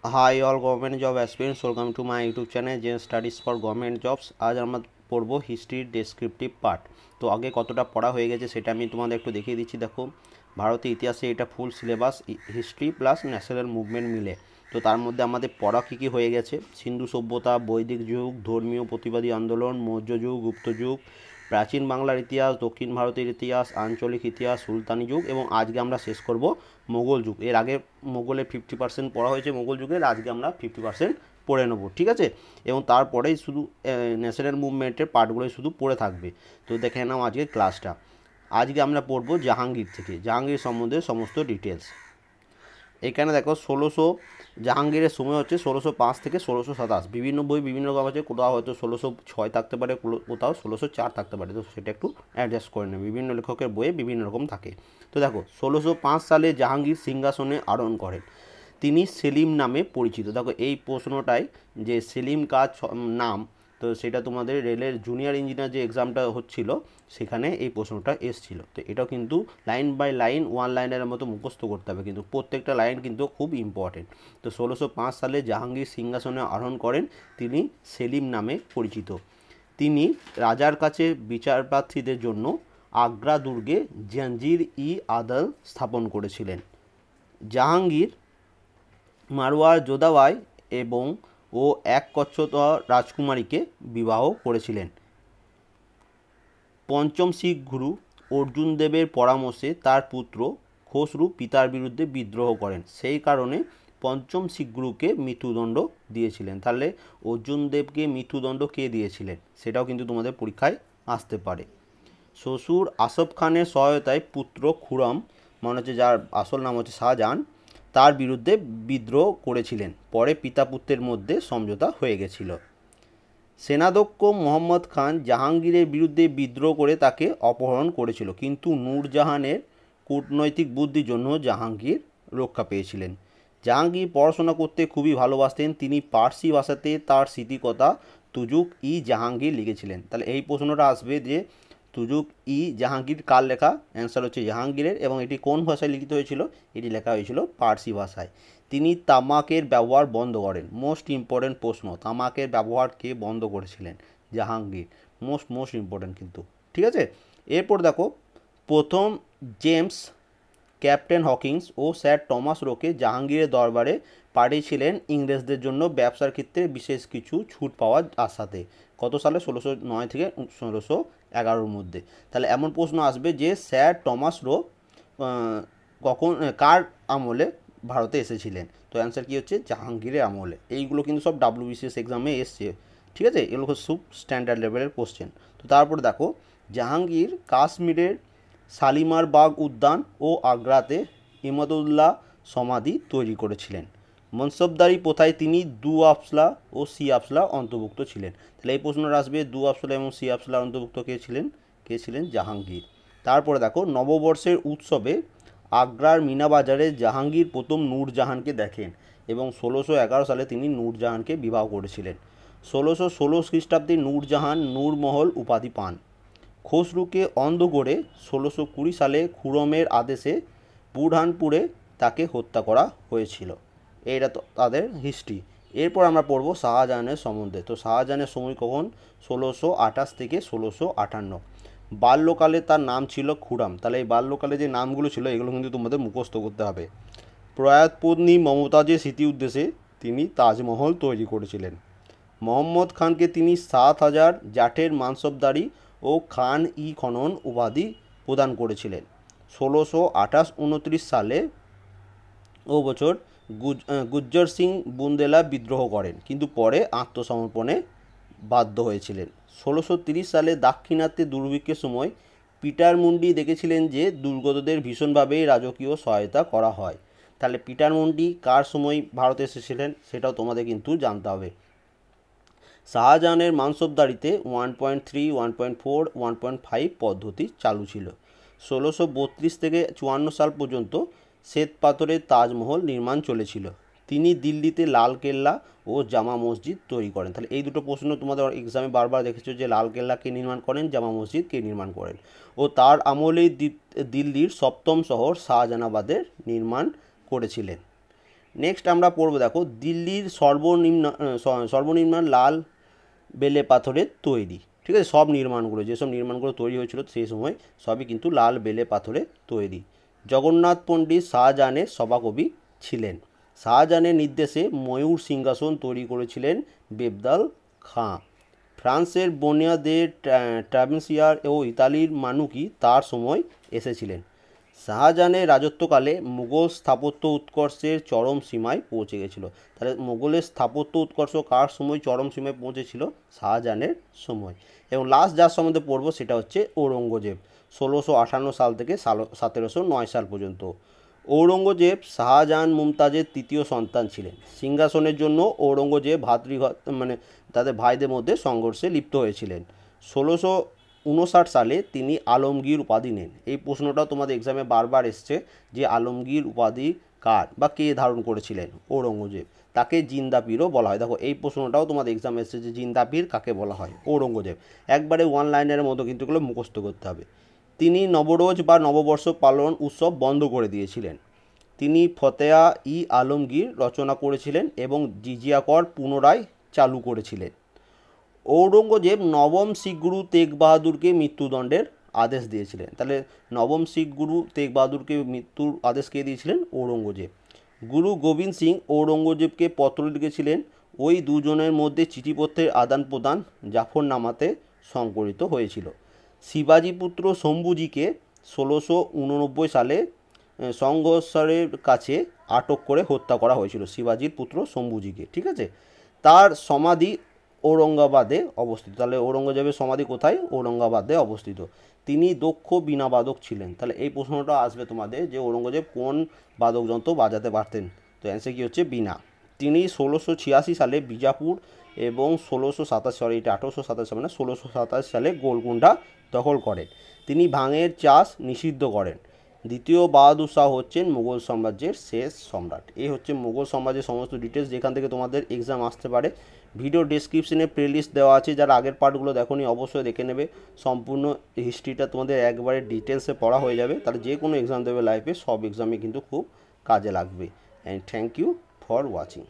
High all government job aspirants welcome to my YouTube channel जे studies for government jobs. आज আমরা পড়ব হিস্ট্রির descriptive part. তো আগে কতটা পড়া হয়ে গেছে সেটা আমি তোমাদের একটু দেখিয়ে দিচ্ছি। দেখো, ভারতের ইতিহাসে এটা full syllabus history plus national movement মিলে। তো তার মধ্যে আমাদের পড়া কী কী হয়ে গেছে: সিন্ধু সভ্যতা, বৈদিক যুগ, ধর্মীয় প্রতিবাদী আন্দোলন, মৌর্য যুগ, গুপ্ত যুগ, প্রাচীন বাংলার ইতিহাস, দক্ষিণ ভারতের ইতিহাস, আঞ্চলিক ইতিহাস, সুলতানি যুগ এবং আজকে আমরা শেষ করব মোগল যুগ। এর আগে মোগলের 50% পড়া হয়েছে মোগল যুগের, আজকে আমরা 50% পড়ে নেব, ঠিক আছে? এবং তারপরেই শুধু ন্যাশনাল মুভমেন্টের পার্টগুলোই শুধু পড়ে থাকবে। তো দেখে নাও আজকে ক্লাসটা। আজকে আমরা পড়ব জাহাঙ্গীর থেকে, জাহাঙ্গীর সম্বন্ধে সমস্ত ডিটেলস। এখানে দেখো জাহাঙ্গীরের সময় হচ্ছে 1605 থেকে 1627। বিভিন্ন বই বিভিন্ন রকম আছে, কোথাও হয়তো 1606 থাকতে পারে, কোথাও 1604 থাকতে পারে। তো সেটা একটু অ্যাডজাস্ট করে নেবে, বিভিন্ন লেখকের বইয়ে বিভিন্ন রকম থাকে। তো দেখো, 1605 সালে জাহাঙ্গীর সিংহাসনে আরোহণ করেন। তিনি সেলিম নামে পরিচিত। দেখো, এই প্রশ্নটাই যে সেলিম কার নাম, তো সেটা তোমাদের রেলের জুনিয়র ইঞ্জিনিয়ার যে এক্সামটা হচ্ছিল সেখানে এই প্রশ্নটা এসেছিলো। তো এটাও কিন্তু লাইন বাই লাইন ওয়ান লাইনের মতো মুখস্থ করতে হবে, কিন্তু প্রত্যেকটা লাইন কিন্তু খুব ইম্পর্টেন্ট। তো 1605 সালে জাহাঙ্গীর সিংহাসনে আরোহণ করেন। তিনি সেলিম নামে পরিচিত। তিনি রাজার কাছে বিচারপ্রার্থীদের জন্য আগ্রা দুর্গে জাঞ্জির ই আদাল স্থাপন করেছিলেন। জাহাঙ্গীর মারওয়ার যোধাবাই এবং ও এক কচ্ছপ রাজকুমারীকে বিবাহ করেছিলেন। পঞ্চম শিখ গুরু অর্জুন দেবের পরামর্শে তার পুত্র খসরু পিতার বিরুদ্ধে বিদ্রোহ করেন। সেই কারণে পঞ্চম শিখ গুরুকে মৃত্যুদণ্ড দিয়েছিলেন। তাহলে অর্জুন দেবকে মৃত্যুদণ্ড কে দিয়েছিলেন সেটাও কিন্তু তোমাদের পরীক্ষায় আসতে পারে। শ্বশুর আসফ খানের সহায়তায় পুত্র খুরম, মনে হচ্ছে যার আসল নাম হচ্ছে শাহজাহান, তার বিরুদ্ধে বিদ্রোহ করেছিলেন। পরে পিতা পুত্রের মধ্যে সমঝোতা হয়ে গেছিল। সেনাধ্যক্ষ মোহাম্মদ খান জাহাঙ্গীরের বিরুদ্ধে বিদ্রোহ করে তাকে অপহরণ করেছিল, কিন্তু নূরজাহানের কূটনৈতিক বুদ্ধির জন্য জাহাঙ্গীর রক্ষা পেয়েছিলেন। জাহাঙ্গীর পড়াশোনা করতে খুবই ভালোবাসতেন। তিনি পার্সি ভাষাতে তার স্মৃতিকথা তুজুক ই জাহাঙ্গীর লিখেছিলেন। তাহলে এই প্রশ্নটা আসবে যে তুজুক ই জাহাঙ্গীর কার লেখা? অ্যান্সার হচ্ছে জাহাঙ্গীরের। এবং এটি কোন ভাষায় লিখিত হয়েছিল? এটি লেখা হয়েছিল পার্সি ভাষায়। তিনি তামাকের ব্যবহার বন্ধ করেন। মোস্ট ইম্পর্ট্যান্ট প্রশ্ন, তামাকের ব্যবহার কে বন্ধ করেছিলেন? জাহাঙ্গীর। মোস্ট ইম্পর্ট্যান্ট কিন্তু, ঠিক আছে? এরপর দেখো, প্রথম জেমস ক্যাপ্টেন হকিংস ও স্যার টমাস রোকে জাহাঙ্গীরের দরবারে পাঠিয়েছিলেন ইংরেজদের জন্য ব্যবসার ক্ষেত্রে বিশেষ কিছু ছুট পাওয়ার আশাতে। কত সালে? 1609 থেকে 1611 মধ্যে। তাহলে এমন প্রশ্ন আসবে যে স্যার টমাস রো কখন কার আমলে ভারতে এসেছিলেন? তো অ্যান্সার কী হচ্ছে? জাহাঙ্গীরের আমলে। এইগুলো কিন্তু সব WBCS এক্সামে এসছে, ঠিক আছে? এগুলো খুব স্ট্যান্ডার্ড লেভেলের কোশ্চেন। তো তারপর দেখো, জাহাঙ্গীর কাশ্মীরের শালিমার বাগ উদ্যান ও আগ্রাতে ইমাদুল্লাহ সমাধি তৈরি করেছিলেন। মনসবদারি প্রথায় তিনি দু আফসলা ও সি আফসলা অন্তর্ভুক্ত ছিলেন। তাহলে এই প্রশ্নটা আসবে, দু আফসলা এবং সি আফসলা অন্তর্ভুক্ত কে ছিলেন? জাহাঙ্গীর। তারপরে দেখো, নববর্ষের উৎসবে আগ্রার মিনা বাজারে জাহাঙ্গীর প্রথম নূরজাহানকে দেখেন এবং 1611 সালে তিনি নূরজাহানকে বিবাহ করেছিলেন। 1616 খ্রিস্টাব্দে নূরজাহান নূরমহল উপাধি পান। খসরুকে অন্ধ করে 1620 সালে খুরমের আদেশে বুরহানপুরে তাকে হত্যা করা হয়েছিল। এইটা তো তাদের হিস্ট্রি। এরপর আমরা পড়ব শাহজাহানের সম্বন্ধে। তো শাহজাহানের সময় কখন? 1628 থেকে 1658। বাল্যকালে তার নাম ছিল খুরম। তাহলে এই বাল্যকালে যে নামগুলো ছিল এগুলো কিন্তু তোমাদের মুখস্থ করতে হবে। প্রয়াত পত্নী মমতাজের স্মৃতি উদ্দেশ্যে তিনি তাজমহল তৈরি করেছিলেন। মোহাম্মদ খানকে তিনি 7000 জাটের মানসবদারি ও খান ই খনন উপাধি প্রদান করেছিলেন। 1628-29 সালে বছর গুজ্জর সিং বুন্দেলা বিদ্রোহ করেন, কিন্তু পরে আত্মসমর্পণে বাধ্য হয়েছিলেন। 1630 সালে দাক্ষিণাত্যে দুর্ভিক্ষের সময় পিটার মুন্ডি দেখেছিলেন যে দুর্গতদের ভীষণভাবে রাজকীয় সহায়তা করা হয়। তাহলে পিটার মুন্ডি কার সময় ভারতে এসেছিলেন সেটাও তোমাদের কিন্তু জানতে হবে। শাহজাহানের মানসবদারিতে 1.3, 1.4, 1.5 পদ্ধতি চালু ছিল। 1632 থেকে 54 সাল পর্যন্ত শ্বেত পাথরের তাজমহল নির্মাণ চলেছিল। তিনি দিল্লিতে লালকেল্লা ও জামা মসজিদ তৈরি করেন। তাহলে এই দুটো প্রশ্ন তোমাদের এক্সামে বারবার দেখেছো যে লালকেল্লা কে নির্মাণ করেন, জামা মসজিদ কে নির্মাণ করেন। ও তার আমলেই দিল্লির সপ্তম শহর শাহজাহানাবাদের নির্মাণ করেছিলেন। নেক্সট আমরা পড়বো, দেখো দিল্লির সর্বনিম্ন লাল বেলে পাথরের তৈরি। ঠিক আছে, সব নির্মাণগুলো, যেসব নির্মাণগুলো তৈরি হয়েছিল সেই সময় সবই কিন্তু লাল বেলে পাথরে তৈরি। জগন্নাথ পণ্ডিত শাহজাহানের সভাকবি ছিলেন। শাহজাহানের নির্দেশে ময়ূর সিংহাসন তৈরি করেছিলেন বেবদাল খাঁ। ফ্রান্সের বোনিয়া দে ট্রাভেন্সিয়ার ও ইতালির মানুকি তার সময় এসেছিলেন। শাহজাহানের রাজত্বকালে মুঘল স্থাপত্য উৎকর্ষের চরম সীমায় পৌঁছে গেছিল। তাহলে মুঘলের স্থাপত্য উৎকর্ষ কার সময় চরম সীমায় পৌঁছেছিল? শাহজাহানের সময়। এবং লাস্ট যার সম্বন্ধে পড়বো সেটা হচ্ছে ঔরঙ্গজেব, 1658 সাল থেকে 1709 সাল পর্যন্ত। ঔরঙ্গজেব শাহজাহান মুমতাজের তৃতীয় সন্তান ছিলেন। সিংহাসনের জন্য ঔরঙ্গজেব তাদের ভাইদের মধ্যে সংঘর্ষে লিপ্ত হয়েছিলেন। 1659 সালে তিনি আলমগীর উপাধি নেন। এই প্রশ্নটাও তোমাদের এক্সামে বারবার এসছে যে আলমগীর উপাধি কার বা কে ধারণ করেছিলেন? ঔরঙ্গজেব। তাকে জিন্দা পীরও বলা হয়। দেখো এই প্রশ্নটাও তোমাদের এক্সামে এসছে যে জিন্দা পীর কাকে বলা হয়? ঔরঙ্গজেব। একবারে ওয়ান লাইনের মতো কিন্তু এগুলো মুখস্থ করতে হবে। তিনি নবরোজ বা নববর্ষ পালন উৎসব বন্ধ করে দিয়েছিলেন। তিনি ফতেয়া ই আলমগীর রচনা করেছিলেন এবং জিজিয়া কর পুনরায় চালু করেছিলেন। ঔরঙ্গজেব নবম শিখ গুরু তেগ বাহাদুরকে মৃত্যুদণ্ডের আদেশ দিয়েছিলেন। তাহলে নবম শিখ গুরু তেগ বাহাদুরকে মৃত্যুর আদেশ কে দিয়েছিলেন? ঔরঙ্গজেব। গুরু গোবিন্দ সিং ঔরঙ্গজেবকে পত্র লিখেছিলেন। ওই দুজনের মধ্যে চিঠিপত্রের আদান প্রদান জাফরনামাতে সংকলিত হয়েছিল। শিবাজী পুত্র শম্ভুজিকে 1689 সালে সংঘর্ষের কাছে আটক করে হত্যা করা হয়েছিল, শিবাজীর পুত্র শম্ভুজিকে। ঠিক আছে, তার সমাধি ঔরঙ্গাবাদে অবস্থিত। তাহলে ঔরঙ্গজেবের সমাধি কোথায়? ঔরঙ্গাবাদে অবস্থিত। তিনি দক্ষ বীণাবাদক ছিলেন। তাহলে এই প্রশ্নটা আসবে তোমাদের যে ঔরঙ্গজেব কোন বাদকযন্ত্র বাজাতে পারতেন? তো অ্যান্সার কী হচ্ছে? বীণা। তিনি 1686 সালে বিজাপুর এবং 1627 সালে গোলকুন্ডা দখল করেন। তিনি ভাঙের চাষ নিষিদ্ধ করেন। দ্বিতীয় বাহাদুর শাহ হচ্ছেন মুঘল সাম্রাজ্যের শেষ সম্রাট। এই হচ্ছে মুঘল সাম্রাজ্যের সমস্ত ডিটেলস, যেখান থেকে তোমাদের এক্সাম আসতে পারে। ভিডিও ডেসক্রিপশনে প্লেলিস্ট দেওয়া আছে, যারা আগের পার্টগুলো দেখোনি অবশ্যই দেখে নেবে। সম্পূর্ণ হিস্ট্রিটা তোমাদের একবারে ডিটেলসে পড়া হয়ে যাবে। তাহলে যে কোনো এক্সাম দেবে লাইফে, সব এক্সামে কিন্তু খুব কাজে লাগবে। And thank you for watching.